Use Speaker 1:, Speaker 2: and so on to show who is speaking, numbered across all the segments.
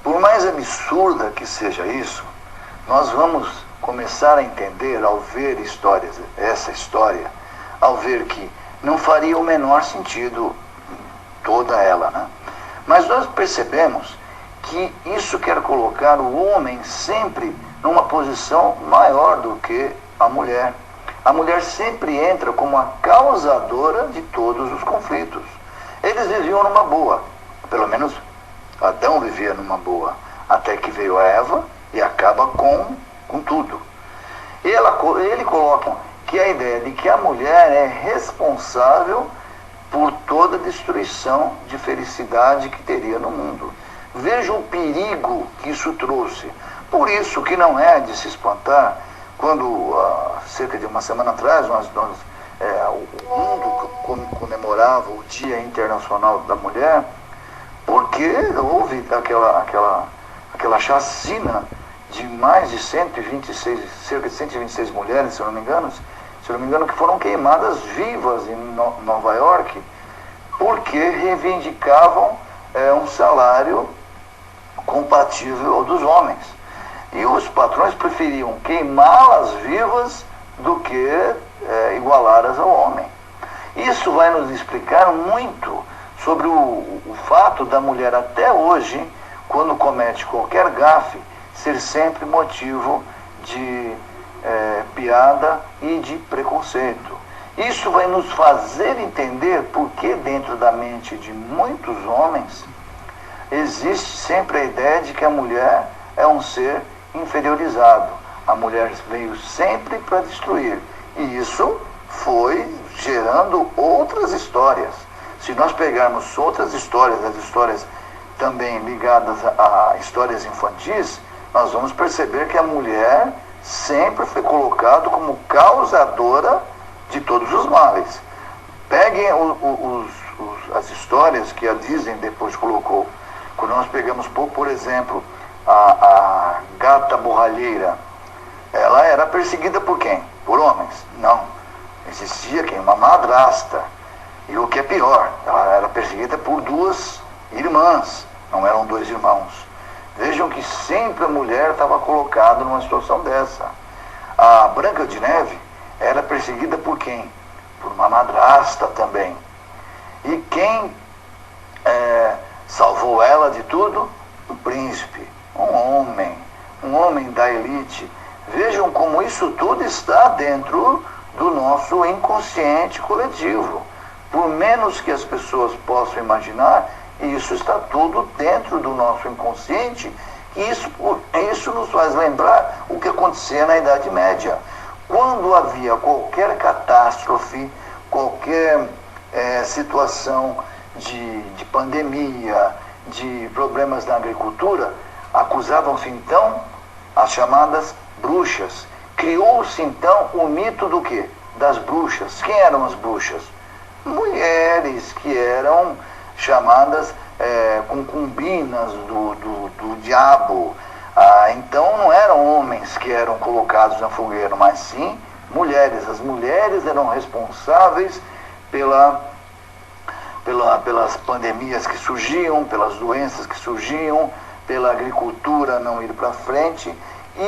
Speaker 1: Por mais absurda que seja isso, nós vamos começar a entender ao ver essa história, ao ver que não faria o menor sentido toda ela, né? Mas nós percebemos que isso quer colocar o homem sempre numa posição maior do que a mulher. A mulher sempre entra como a causadora de todos os conflitos. Eles viviam numa boa, pelo menos Adão vivia numa boa, até que veio a Eva e acaba com tudo. Ele coloca que a ideia de que a mulher é responsável por toda a destruição de felicidade que teria no mundo. Veja o perigo que isso trouxe. Por isso que não é de se espantar quando, cerca de uma semana atrás, o mundo comemorava o Dia Internacional da Mulher, porque houve aquela chacina de mais de 126, cerca de 126 mulheres, se eu não me engano, que foram queimadas vivas em Nova York, porque reivindicavam um salário compatível ao dos homens. E os patrões preferiam queimá-las vivas do que igualá-las ao homem. Isso vai nos explicar muito sobre o fato da mulher até hoje, quando comete qualquer gafe, ser sempre motivo de piada e de preconceito. Isso vai nos fazer entender por que dentro da mente de muitos homens existe sempre a ideia de que a mulher é um ser inferiorizado. A mulher veio sempre para destruir. E isso foi gerando outras histórias. Se nós pegarmos outras histórias, as histórias também ligadas a histórias infantis, nós vamos perceber que a mulher sempre foi colocada como causadora de todos os males. Peguem as histórias que a Disney depois colocou. Quando nós pegamos, por exemplo, a gata borralheira, ela era perseguida por quem? Por homens? Não. Existia quem? Uma madrasta. E o que é pior, ela era perseguida por duas irmãs, não eram dois irmãos. Vejam que sempre a mulher estava colocada numa situação dessa. A Branca de Neve era perseguida por quem? Por uma madrasta também. E quem salvou ela de tudo? O príncipe, um homem da elite. Vejam como isso tudo está dentro do nosso inconsciente coletivo. Por menos que as pessoas possam imaginar, isso está tudo dentro do nosso inconsciente, e isso nos faz lembrar o que acontecia na Idade Média. Quando havia qualquer catástrofe, qualquer situação de pandemia, de problemas na agricultura, acusavam-se então as chamadas bruxas. Criou-se então o mito do quê? Das bruxas. Quem eram as bruxas? Mulheres que eram chamadas concubinas do diabo. Então não eram homens que eram colocados na fogueira, mas sim mulheres. As mulheres eram responsáveis pelas pandemias que surgiam, pelas doenças que surgiam, pela agricultura não ir para frente.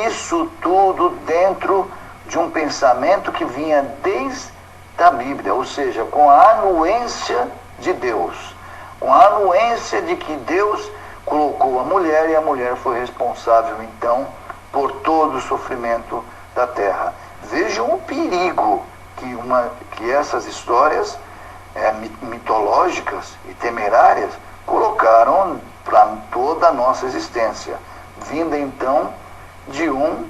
Speaker 1: Isso tudo dentro de um pensamento que vinha desde a Bíblia, ou seja, com a anuência de Deus, com a anuência de que Deus colocou a mulher e a mulher foi responsável então por todo o sofrimento da terra. Vejam o perigo que essas histórias mitológicas e temerárias colocaram para toda a nossa existência, vinda então de um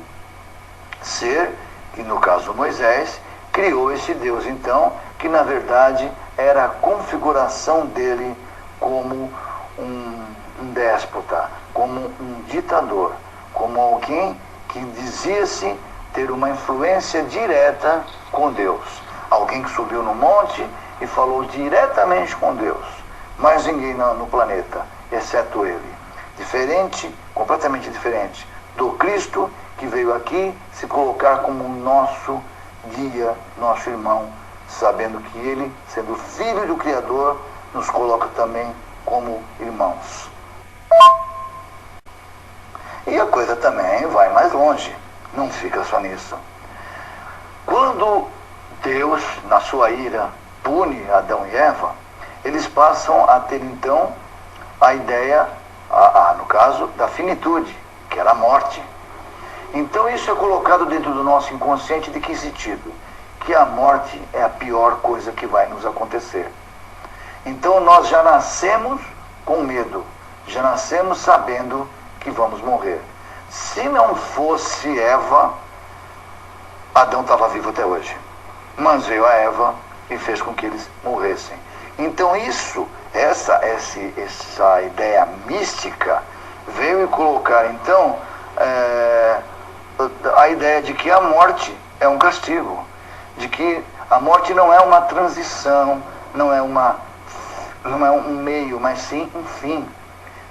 Speaker 1: ser que, no caso Moisés, criou esse Deus então, que na verdade era a configuração dele como um déspota, como um ditador, como alguém que dizia-se ter uma influência direta com Deus. Alguém que subiu no monte e falou diretamente com Deus. Mais ninguém no planeta, exceto ele. Diferente, completamente diferente do Cristo, que veio aqui se colocar como nosso guia, nosso irmão, sabendo que ele, sendo filho do Criador, nos coloca também como irmãos. E a coisa também vai mais longe, não fica só nisso. Quando Deus, na sua ira, pune Adão e Eva, eles passam a ter então a ideia, no caso, da finitude, que era a morte. Então isso é colocado dentro do nosso inconsciente de que sentido? Que a morte é a pior coisa que vai nos acontecer. Então nós já nascemos com medo, já nascemos sabendo que vamos morrer. Se não fosse Eva, Adão estava vivo até hoje. Mas veio a Eva e fez com que eles morressem. Então essa ideia mística veio e colocar então a ideia de que a morte é um castigo, de que a morte não é uma transição, não é um meio, mas sim um fim.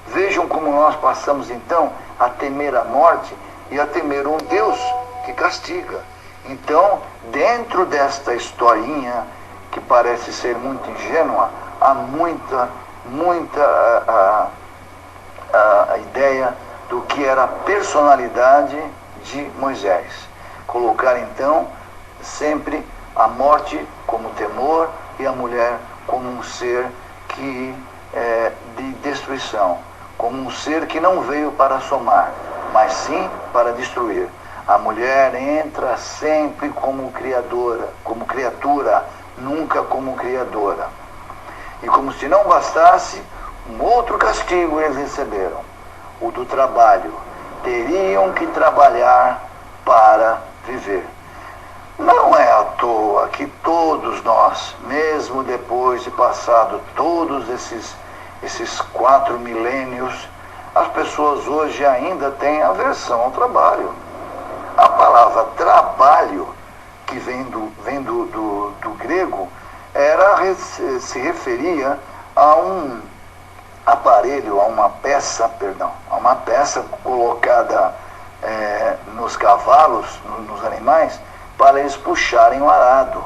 Speaker 1: Vejam como nós passamos então a temer a morte e a temer um Deus que castiga. Então, dentro desta historinha, que parece ser muito ingênua, há muita ideia do que era a personalidade de Moisés. Colocar então sempre a morte como temor e a mulher como um ser de destruição, como um ser que não veio para somar, mas sim para destruir. A mulher entra sempre como criadora, como criatura, nunca como criadora. E como se não bastasse, um outro castigo eles receberam, o do trabalho. Teriam que trabalhar para viver. Não é à toa que todos nós, mesmo depois de passado todos esses 4 milênios, as pessoas hoje ainda têm aversão ao trabalho. A palavra trabalho, que vem do grego, se referia a um aparelho, a uma peça colocada nos cavalos, nos animais, para eles puxarem o arado.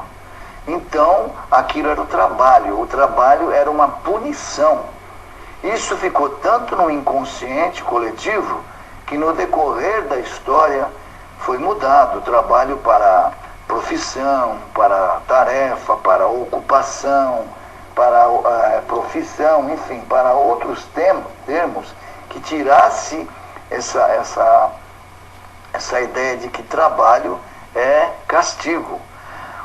Speaker 1: Então, aquilo era o trabalho era uma punição. Isso ficou tanto no inconsciente coletivo, que no decorrer da história foi mudado o trabalho para profissão, para tarefa, para ocupação, para profissão, enfim, para outros termos que tirasse essa ideia de que trabalho é castigo.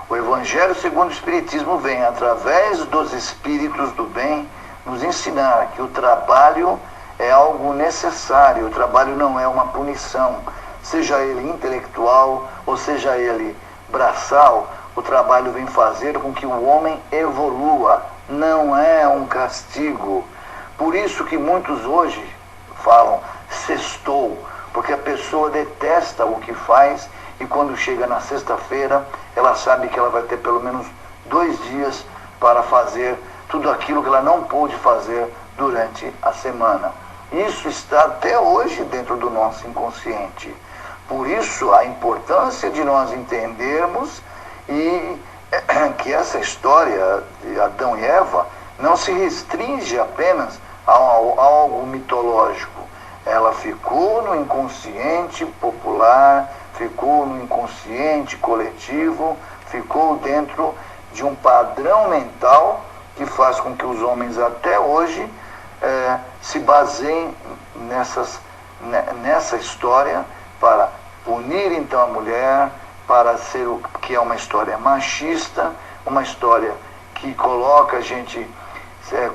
Speaker 1: O Evangelho segundo o Espiritismo vem, através dos espíritos do bem, nos ensinar que o trabalho é algo necessário, o trabalho não é uma punição, seja ele intelectual ou seja ele braçal, o trabalho vem fazer com que o homem evolua, não é um castigo. Por isso que muitos hoje falam sextou, porque a pessoa detesta o que faz e quando chega na sexta-feira, ela sabe que ela vai ter pelo menos 2 dias para fazer tudo aquilo que ela não pôde fazer durante a semana. Isso está até hoje dentro do nosso inconsciente. Por isso, a importância de nós entendermos que essa história de Adão e Eva não se restringe apenas a algo mitológico. Ela ficou no inconsciente popular, ficou no inconsciente coletivo, ficou dentro de um padrão mental que faz com que os homens até hoje se baseiem nessa história para punir então a mulher, para ser o que é uma história machista, uma história que coloca a gente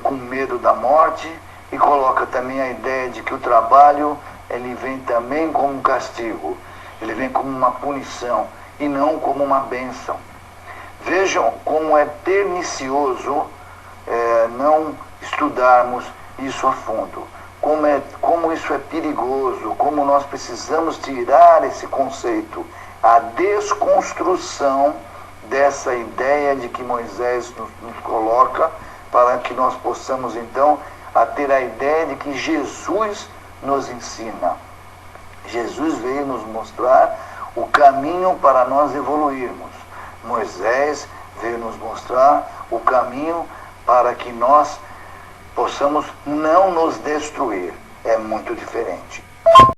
Speaker 1: com medo da morte e coloca também a ideia de que o trabalho ele vem também como um castigo, ele vem como uma punição e não como uma bênção. Vejam como é pernicioso não estudarmos isso a fundo, como isso é perigoso, como nós precisamos tirar esse conceito, a desconstrução dessa ideia de que Moisés nos coloca, para que nós possamos então a ter a ideia de que Jesus nos ensina. Jesus veio nos mostrar o caminho para nós evoluirmos. Moisés veio nos mostrar o caminho para que nós possamos não nos destruir. É muito diferente.